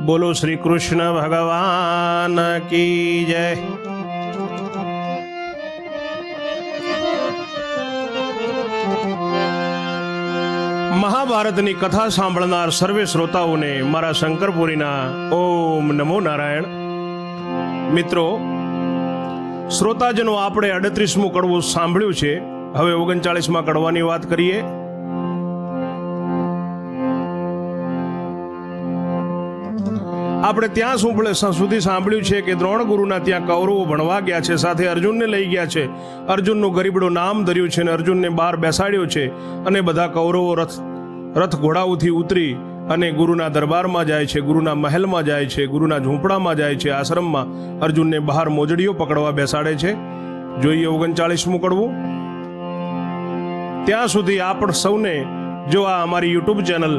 बोलो श्री कृष्ण भगवान की जय। महाभारतनी कथा सांभळनार सर्वे श्रोताओने मारा शंकरपुरीना ओम नमो नारायण। मित्रों, श्रोताजनो आपणे 38મું કડવું સાંભળ્યું છે। હવે 39મા કડવાની વાત કરીએ। આપણે ત્યાં સુધી સાંભળ્યું છે કે દ્રોણ ગુરુના ત્યાં કૌરવો ભણવા ગયા છે, સાથે અર્જુનને લઈ ગયા છે। અર્જુનનું ગરીબડું નામ ધર્યું છે અને અર્જુનને બહાર બેસાડ્યો છે અને બધા કૌરવો રથ ઘોડાઓથી ઉતરી અને ગુરુના દરબારમાં જાય છે, ગુરુના મહેલમાં જાય છે, ગુરુના ઝૂંપડામાં જાય છે, આશ્રમમાં અર્જુનને બહાર મોજડીઓ પકડવા બેસાડે છે। જોઈએ 39મું કડવું। ત્યાં સુધી આપ સૌને જો આ અમારી યુટ્યુબ ચેનલ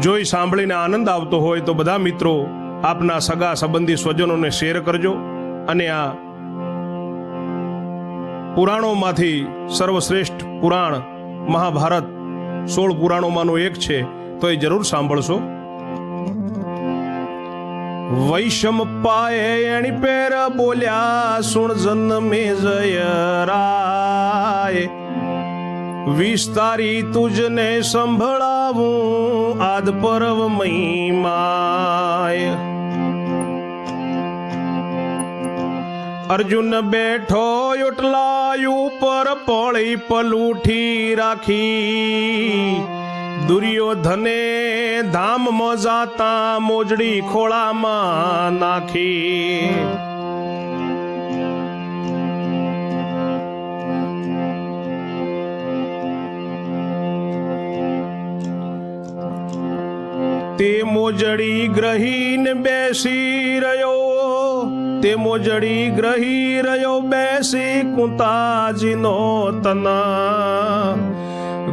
જોઈ સાંભળીને આનંદ આવતો હોય તો બધા મિત્રો આપના સગા સંબંધી સ્વજનોને શેર કરજો અને આ પુરાણોમાંથી સર્વશ્રેષ્ઠ પુરાણ મહાભારત 16 પુરાણોમાંનું એક છે, તો એ જરૂર સાંભળશો। વૈષમ પાએ એણી પેર બોલ્યા સુણ જન્મે જય રાય, વિસ્તારી તુજને સંભળાવું આદ પર્વ મહિમાય। અર્જુન બેઠો ઓટલાયું પર પળી પલુઠી રાખી, દુર્યોધને ધામમાં જાતા મોજડી ખોળામાં નાખી। તે મોજડી ગ્રહીને બેસી રહ્યો, બેસી કુંતાજીનો તના,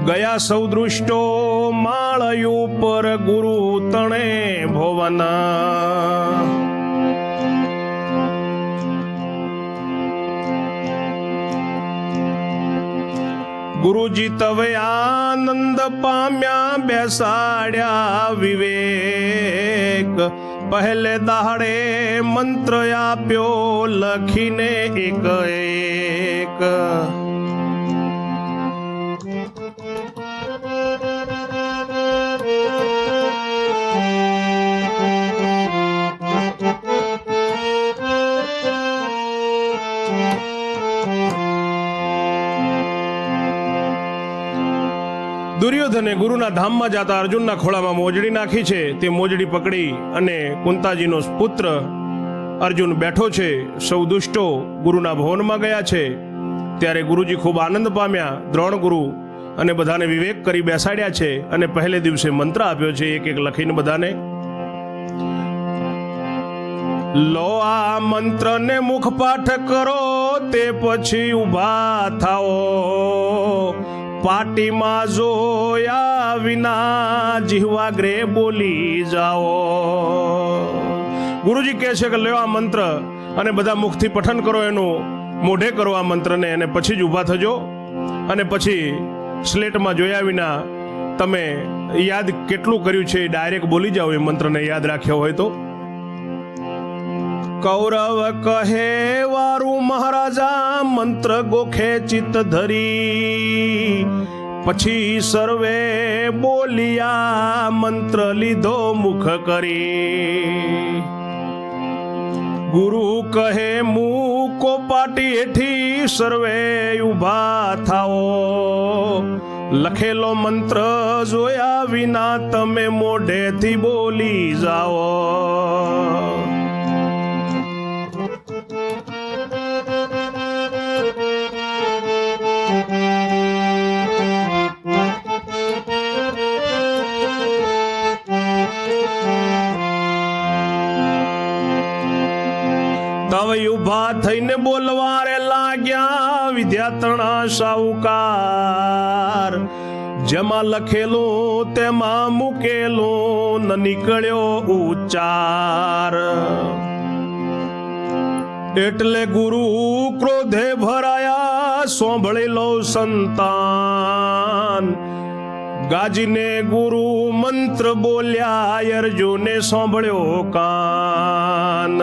ગયા સૌ દૃષ્ટો માળયું પર ગુરુ તણે ભવના। ગુરુજી તવે આનંદ પામ્યા બેસાડ્યા વિવેક, પહેલે દાડે મંત્ર આપ્યો લખીને એક એક। દુર્યોધને ગુરુના ધામમાં જતા અર્જુનના ખોળામાં મોજડી નાખી છે। તે મોજડી પકડી અને કુંતાજીનો પુત્ર અર્જુન બેઠો છે। સૌ દુષ્ટો ગુરુના ભવનમાં ગયા છે। ત્યારે ગુરુજી ખૂબ આનંદ પામ્યા। દ્રોણ ગુરુ અને બધાને વિવેક કરી બેસાડ્યા છે અને પહેલે દિવસે મંત્ર આપ્યો છે એક એક લખીને બધાને। લો આ મંત્રને મુખપાઠ કરો, તે પછી ઊભા થાઓ, પાટીમાં જોયા વિના જીહવાગ્રે બોલી જાઓ। ગુરુજી કહે છે કે લ્યો આ મંત્ર અને બધા મુખથી પઠન કરો, એનું મોઢે કરો આ મંત્રને અને પછી જ ઊભા થજો અને પછી સ્લેટમાં જોયા વિના તમે યાદ કેટલું કર્યું છે ડાયરેક્ટ બોલી જાઓ, એ મંત્રને યાદ રાખ્યો હોય તો। કૌરવ કહે વારું મહારાજા મંત્ર ગોખે ચિત્ત ધરી, પછી સર્વે બોલિયા મંત્ર લીધો મુખ કરી। ગુરુ કહે મૂકો પાટી હેઠી સર્વે ઊભા થાઓ, લખેલો મંત્ર જોયા વિના તમે મોઢેથી બોલી જાઓ। તવે ઉભા થઈને બોલવા રે લાગ્યા વિદ્યાતણા સાહુકાર, જેમાં લખેલું તેમાં મૂકેલું ન નીકળ્યો ઉચ્ચાર। એટલે ગુરુ ક્રોધે ભરાયા, સાંભળી લો સંતાન, ગાજીને ગુરુ મંત્ર બોલ્યા, અર્જુને સાંભળ્યો કાન.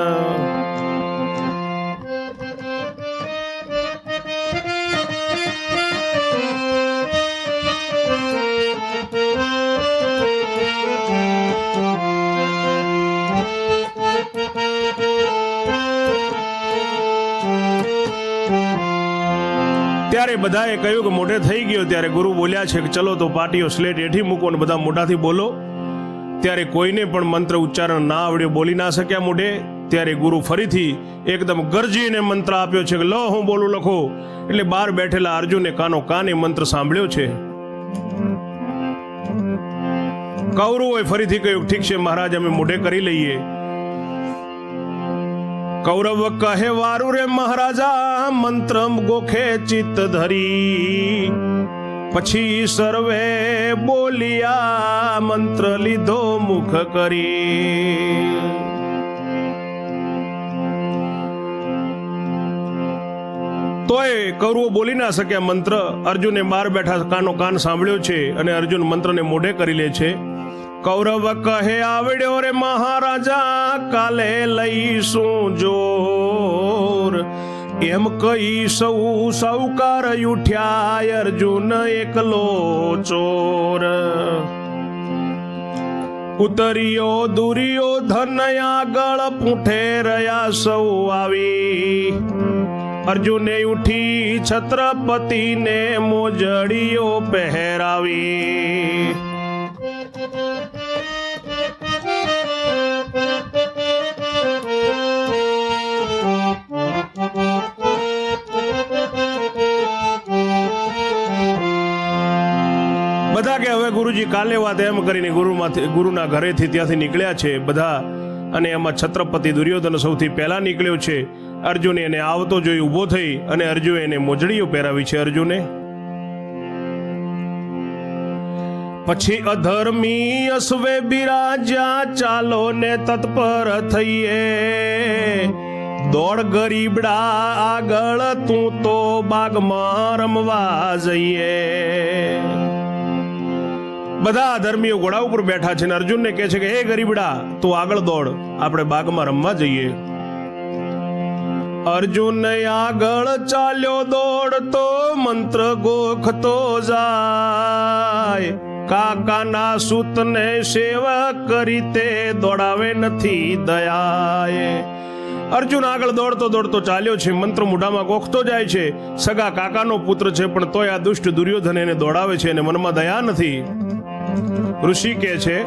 ત્યારે બધાએ કહ્યું કે મોઢે થઈ ગયો. ત્યારે ગુરુ બોલ્યા છે કે ચલો તો પાટીઓ સ્લેટ હેઠી મૂકો અને બધા મોઢાથી બોલો. ત્યારે કોઈને પણ મંત્ર ઉચ્ચારણ ના આવડ્યો, બોલી ના શક્યા મોઢે. ત્યારે ગુરુ ફરીથી એકદમ ગરજીને મંત્ર આપ્યો છે કે લો હું બોલું લખો. એટલે બહાર બેઠેલા અર્જુને કાનો કાન એ મંત્ર સાંભળ્યો છે. કૌરવોએ ફરીથી કહ્યું ઠીક છે મહારાજ, અમે મોઢે કરી લઈએ. કૌરવ કહે વારું રે મહારાજા, મંત્ર ગોખે ચિત્ત ધરી. પછી સર્વે બોલિયા, મંત્ર લીધો મુખ કરી. તોય કૌરવો બોલી ના શક્યા મંત્ર. અર્જુને બહાર બેઠા કાનો કાન સાંભળ્યો છે અને અર્જુન મંત્રને મોઢે કરી લે છે. કૌરવ કહે આવડ્યો રે મહારાજા, કાલે લઈશું જોર. એમ કહી સૌ સૌકાર ઉઠ્યા, અર્જુન એકલો ચોર. ઉતર્યો દુર્યોધન આગળ, પૂંઠે રહ્યા સૌ આવી. અર્જુને ઉઠી છત્રપતિને મોજડીઓ પહેરાવી. બધા કે હવે ગુરુજી કાલે વાત, એમ કરીને ગુરુના ઘરેથી ત્યાંથી નીકળ્યા છે બધા. અને એમાં છત્રપતિ દુર્યોધન સૌથી પહેલા નીકળ્યો છે. અર્જુને એને આવતો જોઈ ઊભો થઈ અને અર્જુને એને મોજડીઓ પહેરાવી છે. અર્જુને પછી અધર્મી અશ્વે બિરાજ્યા, ચાલો ને તત્પર થઈએ. દોડ ગરીબડા આગળ, તું તો બાગમાં રમવા જઈએ. બધા ધર્મીઓ ઘોડા ઉપર બેઠા છે ને અર્જુનને કહે છે કે હે ગરીબડા, તું આગળ દોડ, આપણે બાગમાં રમવા જઈએ. અર્જુન આગળ ચાલ્યો દોડતો, મંત્ર ગોખતો જાય. કાકાના સૂતને સેવા કરી, તે દોડાવે નથી દયાએ. અર્જુન આગળ દોડતો દોડતો ચાલ્યો છે, મંત્ર મોઢામાં ગોખતો જાય છે. સગા કાકાનો પુત્ર છે પણ તોય આ દુષ્ટ દુર્યોધન એને દોડાવે છે અને મનમાં દયા નથી. ઋષિ કહે છે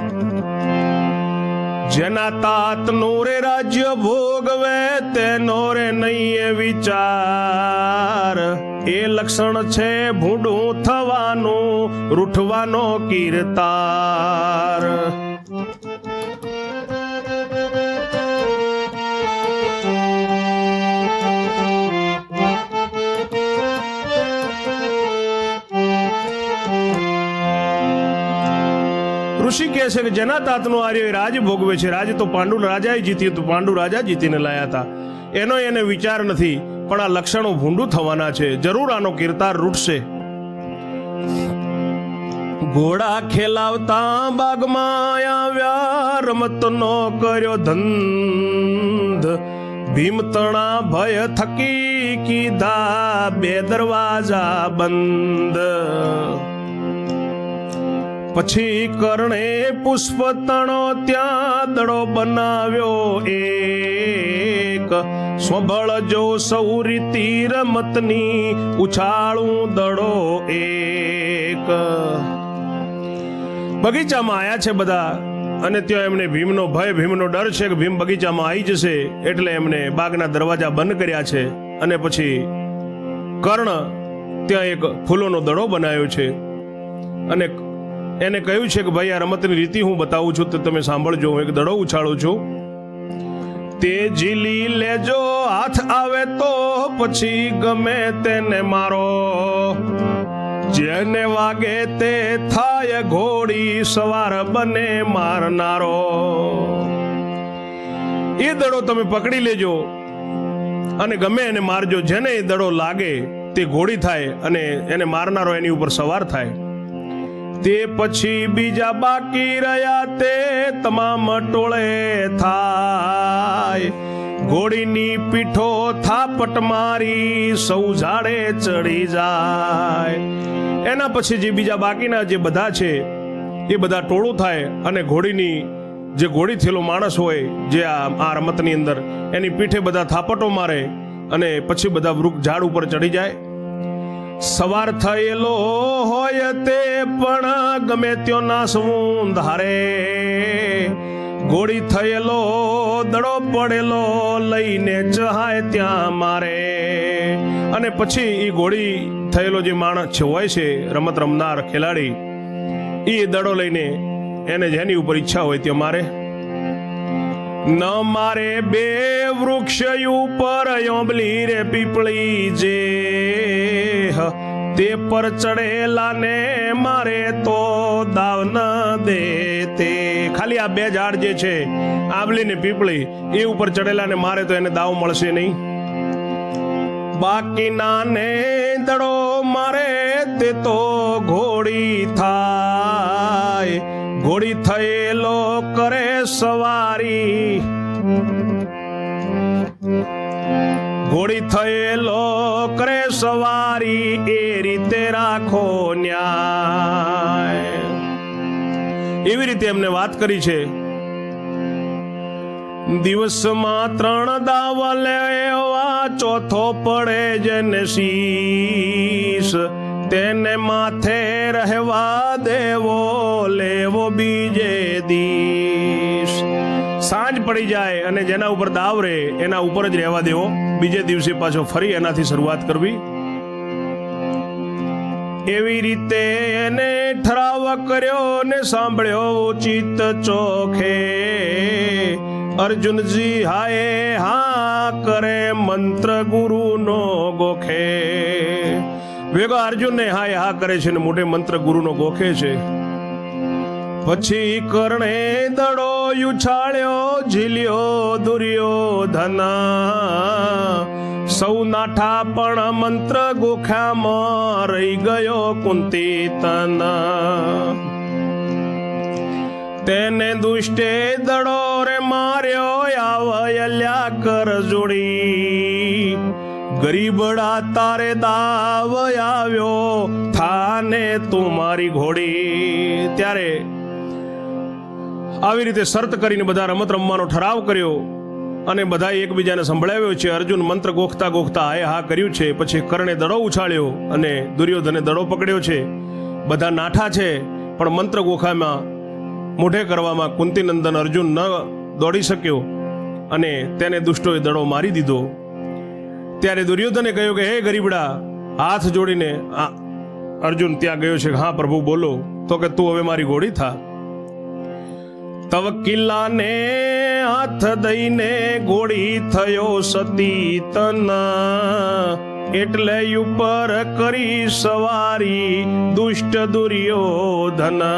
જેના તાતનું રે રાજ્ય ભોગવે, તેનો રે નહીં વિચાર. એ લક્ષણ છે ભૂંડું થવાનું, રૂઠવાનો કીર્તાર. ઋષિ કહે છે કે જેના તાતનું આર્ય રાજ ભોગવે છે. રાજ તો પાંડુ રાજાએ જીત્યું હતું, પાંડુ રાજા જીતીને લાયા હતા. એનો એને વિચાર નથી, પણ આ લક્ષણો ભૂંડું થવાના છે. જરૂર આનો કીર્તાર રૂટશે. ઘોડા ખેલાવતા બાગમાં આવ્યા, રમતનો કર્યો ધંધ. ભીમતણા ભય થકી કીધા, બે દરવાજા બંધ. પછી કર્ણે પુષ્પ તણો, ત્યાં દડો બનાવ્યો એક. સ્વબળજો સૌ રીતિ રમતની, ઉછાળું દડો એક. બગીચામાં આયા છે બધા અને ત્યાં એમને ભીમનો ભય, ભીમનો ડર છે કે ભીમ બગીચામાં આવી જશે, એટલે એમને બાગના દરવાજા બંધ કર્યા છે. અને પછી કર્ણ ત્યાં એક ફૂલોનો દડો બનાવ્યો છે અને એને કહ્યું છે કે ભાઈ આ રમતની રીતિ હું બતાવું છું, તો તમે સાંભળજો. હું એક દડો ઉછાળું છું, તે ઝીલી લેજો, હાથ આવે તો પછી ગમે તેને મારો. જેને વાગે તે થાય ઘોડી સવાર બને મારનારો. એ દડો તમે પકડી લેજો અને ગમે એને મારજો. જેને એ દડો લાગે તે ઘોડી થાય અને એને મારનારો એની ઉપર સવાર થાય. તે પછી બીજા બાકી રહ્યા તે તમામ ટોળે થાય, ઘોડીની પીઠો થાપટ મારી સૌ ઝાડે ચડી જાય. એના પછી જે બીજા બાકીના જે બધા છે એ બધા ટોળું થાય અને ઘોડીની જે ઘોડી થયેલો માણસ હોય જે આ રમતની અંદર એની પીઠે બધા થાપટો મારે અને પછી બધા વૃક્ષ ઝાડ ઉપર ચડી જાય. સવાર થયેલો હોય તે પણ ગમે ત્યો નાસવું ધારે, ઘોડી થયેલો દડો પડેલો લઈને ચહાય ત્યાં મારે. અને પછી એ ઘોડી થયેલો જે માણસ હોય છે રમત રમનાર ખેલાડી એ દડો લઈને એને જેની ઉપર ઈચ્છા હોય ત્યાં મારે. ન મારે બે વૃક્ષ ઉપર યોંબલી રે પીપળી જે, તે પર ચડેલા ને મારે તો દાવ ન દે તે. ખાલી આ બે ઝાડ જે છે આંબલી ને પીપળી એ ઉપર ચડેલા ને મારે તો એને દાવ મળશે નહીં. બાકીના ને દડો મારે તે તો ઘોડી થાય, ઘોડી થયેલો કરે સવારી, ઘોડી થયેલો કરે સવારી એ રીતે રાખો ન્યાય. એવી રીતે એમને વાત કરી છે. દિવસમાં 3 દાવ લેવા ચોથો પડે જેને શીશ, તેને માથે રહેવા દેવો લેવો બીજે દીશ. સાંજ પડી જાય અને જેના ઉપર દાવ રહે એના ઉપર જ રહેવા દેવો, બીજે દિવસે પાછો ફરી એનાથી શરૂઆત કરવી. એવી રીતે એને ઠરાવ કર્યો ને સાંભળ્યો ઉચિત ચોખે, અર્જુનજી હાય હા કરે મંત્ર ગુરુનો ગોખે. ભેગા અર્જુનને હાય હા કરે છે ને મોટે મંત્ર ગુરુનો ગોખે છે. પછી કર્ણે દડો ઉછાળ્યો ઝીલ્યો દુર્યોધના, સૌ નાઠા પણ મંત્ર ગોખ્યામાં રહી ગયો કુંતી તના. તેને દુષ્ટે દડો રે માર્યો આવલ્યા કર જોડી, ગરીબડા તારે દાવ આવ્યો થાને તું મારી ઘોડી. ત્યારે આવી રીતે શરત કરીને બધા રમત રમવાનો ઠરાવ કર્યો અને બધા એકબીજાને સંભળાવ્યો છે. અર્જુન મંત્ર ગોખતા ગોખતા હાય હા કર્યું છે. પછી કર્ણે દડો ઉછાળ્યો અને દુર્યોધને દડો પકડ્યો છે. બધા નાઠા છે પણ મંત્ર ગોખામાં મોઢે કરવામાં કુંતીનંદન અર્જુન ન દોડી શક્યો અને તેને દુષ્ટોએ દડો મારી દીધો. ત્યારે દુર્યોધને કહ્યું કે હે ગરીબડા, હાથ જોડીને અર્જુન ત્યાં ગયો છે. હા પ્રભુ બોલો. તો કે તું હવે મારી ઘોડી થા. તવ કિલ્લાને હાથ દઈને ઘોડી થયો સતી તના, એટલે ઉપર કરી સવારી દુષ્ટ દુર્યોધના.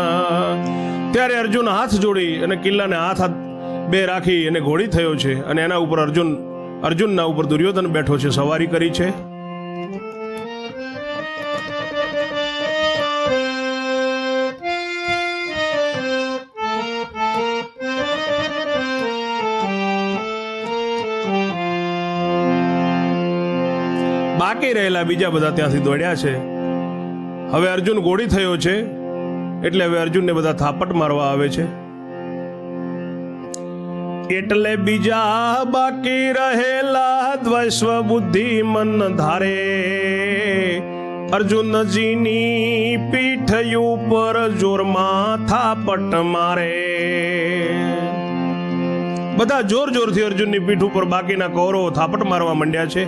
ત્યારે અર્જુન હાથ જોડી અને કિલ્લાને હાથ બે રાખી અને ઘોડી થયો છે અને એના ઉપર અર્જુનના ઉપર દુર્યોધન બેઠો છે, સવારી કરી છે. બાકી રહેલા બીજા બધા ત્યાંથી દોડ્યા છે. હવે અર્જુન ઘોડી થયો છે એટલે હવે અર્જુનને બધા થાપટ મારવા આવે છે. એટલે બીજા બાકી રહેલા દ્વૈસ્વ બુદ્ધિ મન ધારે, અર્જુનજીની પીઠ ઉપર જોરમાં થાપટ મારે. બધા જોર જોરથી અર્જુનની પીઠ ઉપર બાકીના કૌરવો થાપટ મારવા માંડ્યા છે.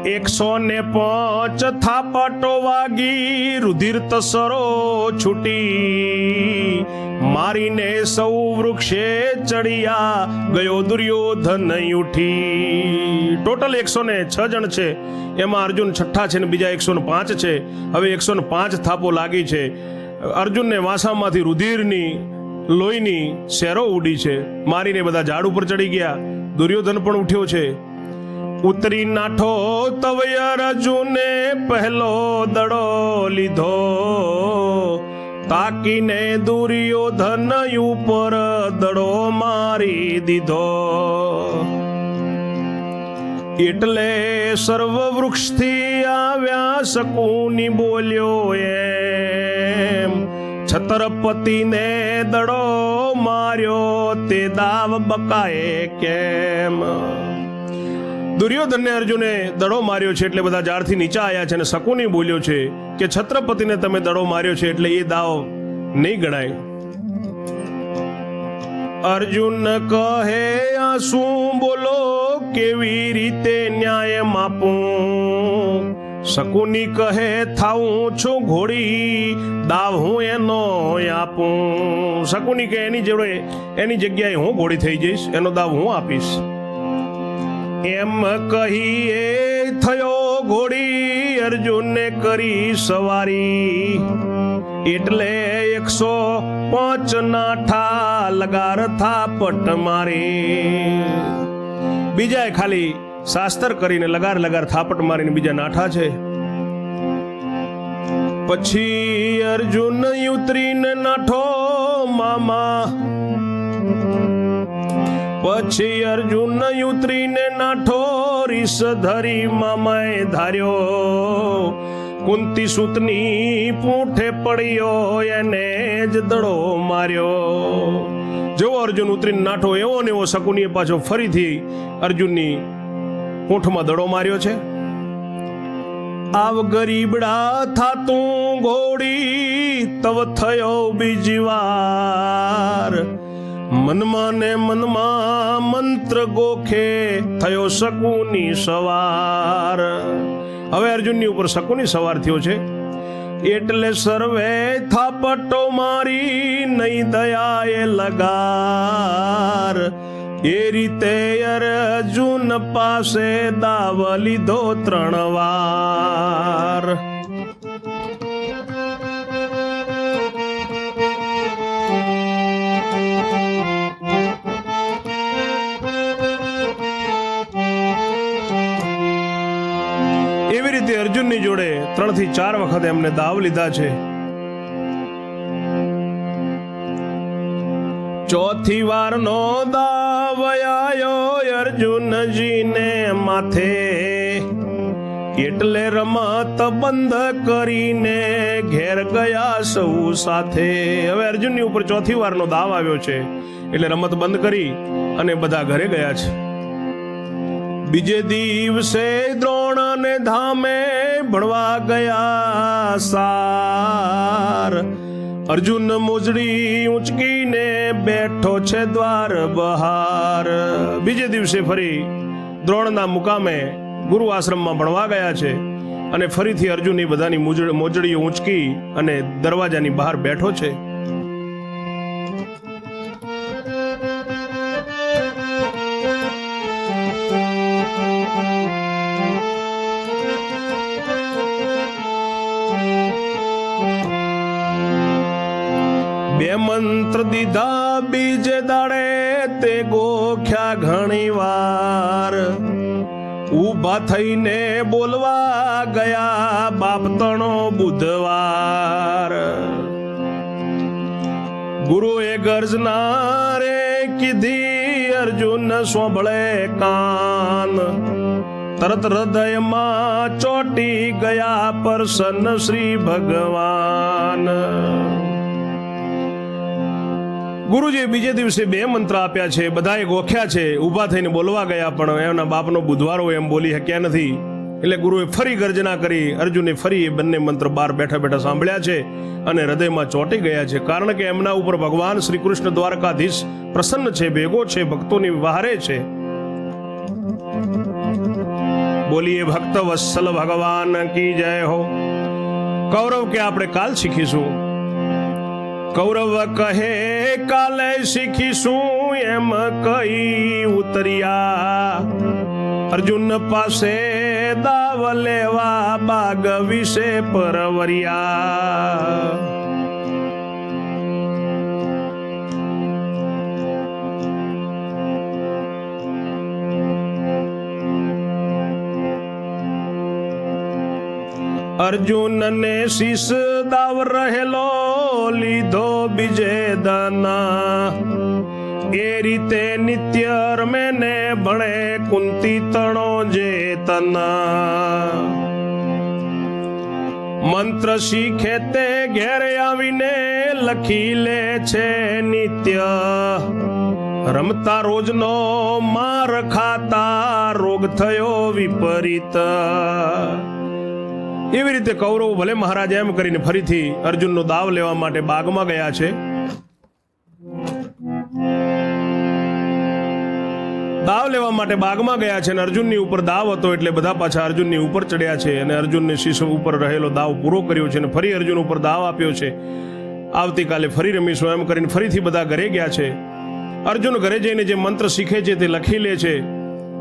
105 થાપટો વાગી રુધિર તસરો છૂટી, મારીને સૌ વૃક્ષે ચડિયા ગયો દુર્યોધન ઉઠી. ટોટલ 106 જણ છે, એમાં અર્જુન છઠ્ઠા છે ને બીજા 105 છે. હવે 105 થાપો લાગી છે. અર્જુનને વાસામાંથી રુધિરની લોહીની શેરો ઉડી છે. મારીને બધા ઝાડ ઉપર ચડી ગયા. દુર્યોધન પણ ઉઠ્યો છે. ઉતરી નાઠો તવય અર્જુને પહેલો દડો લીધો, તાકીને દુર્યોધન ઉપર દડો મારી દીધો. એટલે સર્વ વૃક્ષથી આવ્યા શકુની બોલ્યો એમ, છત્રપતિને દડો માર્યો તે દાવ બકાએ કેમ. દુર્યોધનને અર્જુને દડો માર્યો છે એટલે બધા ઝાડથી નીચે આવ્યા છે, અને શકુની બોલ્યો છે કે છત્રપતિને તમે દડો માર્યો છે એટલે એ દાવ નહીં ગણાય. અર્જુન કહે આ શું બોલો, કેવી રીતે ન્યાય માપું. શકુની કહે થાઉં છું ઘોડી, દાવ હું એનો આપું. શકુની કહે એની જગ્યાએ હું ઘોડી થઈ જઈશ, એનો દાવ હું આપીશ. એમ કહી એ થયો ઘોડી, અર્જુનને કરી સવારી. એટલે 105 નાઠા લગાર થાપટ મારી. બીજાએ ખાલી શાસ્ત્ર કરીને લગાર થાપટ મારીને બીજા નાઠા છે. પછી અર્જુન ઉતરીને નાઠો મામા, પછી અર્જુન ઉતરીને નાઠો રીસ ધરી મામાએ ધાર્યો. કુંતી સૂતની પૂંઠે પડ્યો એને જ દડો માર્યો. જેવો અર્જુન ઉતરીને નાઠો એવો ને એવો શકુનીએ પાછો ફરીથી અર્જુનની પૂંઠમાં દડો માર્યો છે. આવ ગરીબડા થાતું ઘોડી, તવ થયો બીજી વાર. મનમાં ને મનમાં મંત્ર ગોખે, થયો શકુની સવાર. હવે અર્જુનની ઉપર શકુની સવાર થયો છે. એટલે સર્વે થાપટો મારી, નહીં દયાએ લગાર. એ રીતે અર્જુન પાસે દાવ લીધો 3 વાર. એવી રીતે અર્જુનની જોડે 3 થી 4 વખત એમને દાવ લીધા છે. ચોથી વારનો દાવ આયો અર્જુનજીને માથે. એટલે રમત બંધ કરીને ઘેર ગયા સૌ સાથે. હવે અર્જુનની ઉપર ચોથી વારનો દાવ આવ્યો છે એટલે રમત બંધ કરી અને બધા ઘરે ગયા છે. બીજે દિવસે દ્રોણ ને ધામે ભણવા ગયા સાર. અર્જુન મોજડી ઊંચકીને બેઠો છે દ્વાર બહાર. બીજે દિવસે ફરી દ્રોણના મુકામે ગુરુ આશ્રમમાં ભણવા ગયા છે અને ફરીથી અર્જુન એ બધાની મોજડીઓ ઊંચકી અને દરવાજાની બહાર બેઠો છે. બે મંત્ર દીધા બીજે દાડે તે ગોખ્યા ઘણી વાર. ઊભા થઈને બોલવા ગયા બાપ તણો બુધવાર. ગુરુએ ગર્જના રે કીધી અર્જુન સોંભળે કાન. તરત હૃદયમાં ચોટી ગયા પ્રસન્ન શ્રી ભગવાન. ગુરુજીએ બીજે દિવસે 2 મંત્ર આપ્યા છે, બધાએ ગોખ્યા છે, ઊભા થઈને બોલવા ગયા પણ એમના બાપનો બુધવારો એમ બોલી શક્યા નથી. એટલે ગુરુએ ફરી ગર્જના કરી. અર્જુને ફરી એ બંને મંત્ર બહાર બેઠા બેઠા સાંભળ્યા છે અને હૃદયમાં ચોંટી ગયા છે. કારણ કે એમના ઉપર ભગવાન શ્રી કૃષ્ણ દ્વારકાધીશ પ્રસન્ન છે, ભેગો છે, ભક્તોની વહારે છે. બોલીએ ભક્ત વત્સલ ભગવાન કી જય હો. કૌરવ કે આપણે કાલ શીખીશું. કૌરવ કહે કાલે શીખીશું એમ કઈ ઉતર્યા. અર્જુન પાસે દાવ લેવા બાગ વિશે પરવર્યા. અર્જુન ને શીશ દાવ રહેલો લીધો બીજે દાના એ રીતે નિત્ય રમે ને ભણે કુંતી તણો જે તના મંત્ર શીખે તે ઘેર આવીને લખી લે છે નિત્ય રમતા રોજનો માર ખાતા રોગ થયો વિપરીત. એવી રીતે કૌરવો ભલે મહારાજ એમ કરીને ફરીથી અર્જુનનો દાવ લેવા માટે બાગમાં ગયા છે. દાવ લેવા માટે બાગમાં ગયા છે અને અર્જુનની ઉપર દાવ હતો એટલે બધા પાછા અર્જુનની ઉપર ચડ્યા છે અને અર્જુનને શીશ ઉપર રહેલો દાવ પૂરો કર્યો છે અને ફરી અર્જુન ઉપર દાવ આપ્યો છે. આવતીકાલે ફરી રમીશું એમ કરીને ફરીથી બધા ઘરે ગયા છે. અર્જુન ઘરે જઈને જે મંત્ર શીખે છે તે લખી લે છે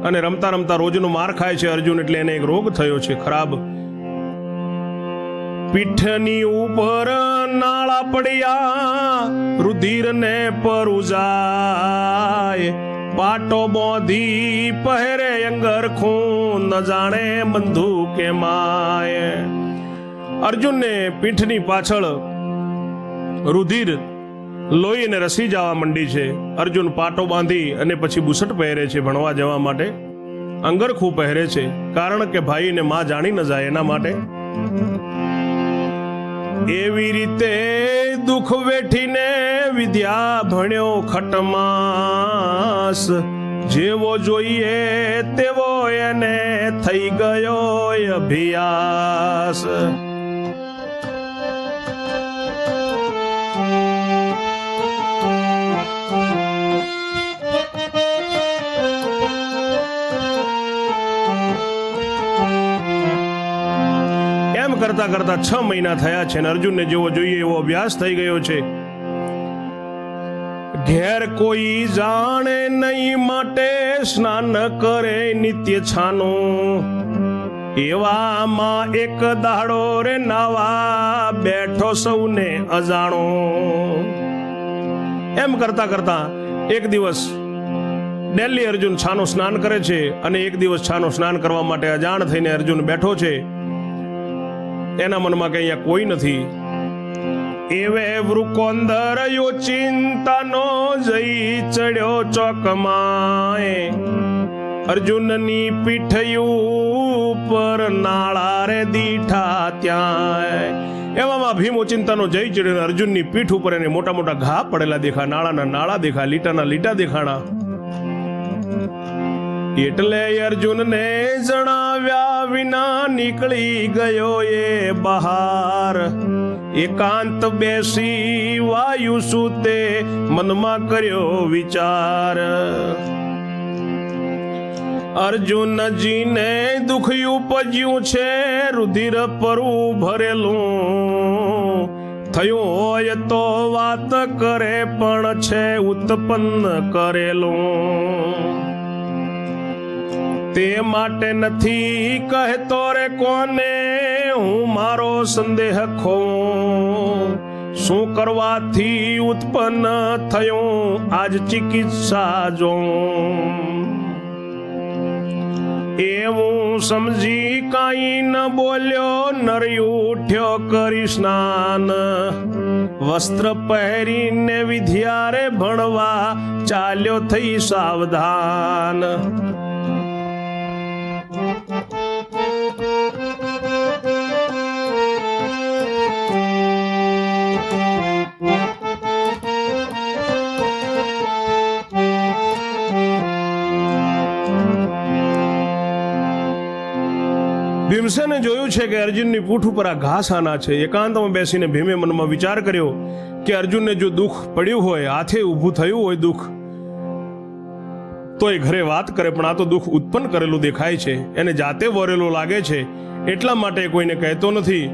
અને રમતા રમતા રોજનો માર ખાય છે અર્જુન, એટલે એને એક રોગ થયો છે ખરાબ. પીઠની ઉપર નાળા પડ્યા રુધિર ને પરુજાય પાટો બોધી પહેરે અંગર ખૂન ન જાણે બંધુ કે માય. અર્જુનને પીઠની પાછળ રુધિર લોહી અને રસી જવા માંડી છે. અર્જુન પાટો બાંધી અને પછી બુસટ પહેરે છે ભણવા જવા માટે, અંગરખું પહેરે છે કારણ કે ભાઈને માં જાણી ન જાય એના માટે. એવી રીતે દુઃખ વેઠીને વિદ્યા ભણ્યો ખટમાસ જેવો જોઈએ તેવો એને થઈ ગયો અભ્યાસ. કરતા કરતા 6 મહિના થયા છે અને અર્જુનને જેવો જોઈએ એવો અભ્યાસ થઈ ગયો છે. ઘેર કોઈ જાણે નહીં માટે સ્નાન કરે નિત્ય છાનું એવામાં એક દાડો રે નાવા બેઠો સૌને અજાણો. એમ કરતા કરતા એક દિવસ ડેલી અર્જુન છાનું સ્નાન કરે છે અને એક દિવસ છાનું સ્નાન કરવા માટે અજાણ થઈને અર્જુન બેઠો છે. એના મનમાં કે અહીંયા કોઈ નથી. એવે વૃકોંદર યો ચિંતાનો જઈ ચડ્યો ચોકમાય અર્જુનની પીઠયું પર નાળા રે દીઠા ત્યાં. એવામાં ભીમ ઓચિંતાનો જય ચડ્યો અર્જુનની પીઠ ઉપર એને મોટા મોટા ઘા પડેલા દેખા, નાળાના નાળા દેખા, લીટાના લીટા દેખાણા. એટલે અર્જુનને જણાવ્યા વિના નીકળી ગયો એ બહાર. એકાંત બેસી વાયુ સૂતે મનમાં કર્યો વિચાર. અર્જુનજીને દુઃખ ઉપજ્યું છે રુધિર પરું ભરેલું થયું હોય તો વાત કરે પણ છે ઉત્પન્ન કરેલું. તે માટે નથી કહેતો રે કોને હું મારો સંદેહ ખોઉં. શું કરવાથી ઉત્પન્ન થયું આજ ચિકિત્સા જોઉં. એવું સમજી કાંઈ ન બોલ્યો નરી ઉઠ્યો કરી સ્નાન. વસ્ત્ર પહેરીને વિદ્યારે ભણવા ચાલ્યો થઈ સાવધાન. ભીમસેને જોયું છે કે અર્જુનની પૂઠ ઉપર આ ઘા સાના છે. એકાંતમાં બેસીને ભીમે મનમાં વિચાર કર્યો કે અર્જુનને જો દુઃખ પડ્યું હોય, હાથે ઊભું થયું હોય દુઃખ, તો એ ઘરે વાત કરે, પણ આ તો દુઃખ ઉત્પન્ન કરેલું દેખાય છે. એને જાતે વરેલો લાગે છે, એટલા માટે કોઈને કહેતો નથી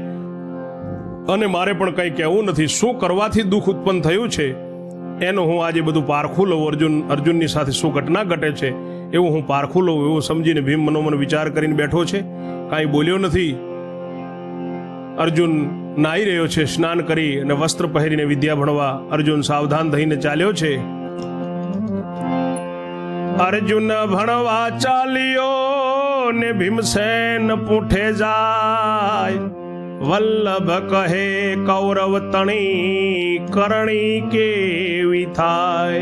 અને મારે પણ કંઈ કહેવું નથી. શું કરવાથી દુઃખ ઉત્પન્ન થયું છે એનું હું આજે બધું પારખું લઉં. અર્જુનની સાથે શું ઘટના ઘટે છે એવું હું પારખું લઉં, એવું સમજીને ભીમ મનોમન વિચાર કરીને બેઠો છે. કાંઈ બોલ્યો નથી. અર્જુન નાહી રહ્યો છે, સ્નાન કરી અને વસ્ત્ર પહેરીને વિદ્યા ભણવા અર્જુન સાવધાન થઈને ચાલ્યો છે. અર્જુન ભણવા ચાલ્યો ને ભીમસેન પૂઠે જાય. વલ્લભ કહે કૌરવ તણી કરણી કેવી થાય.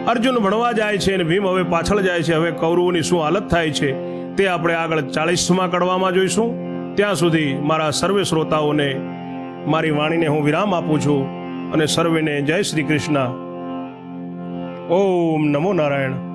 અર્જુન ભણવા જાય છે અને ભીમ હવે પાછળ જાય છે. હવે કૌરવોની શું હાલત થાય છે તે આપણે આગળ 40મા કડવામાં જોઈશું. ત્યાં સુધી મારા સર્વે શ્રોતાઓને મારી વાણીને હું વિરામ આપું છું અને સર્વેને જય શ્રી કૃષ્ણ. ઓમ નમો નારાયણ.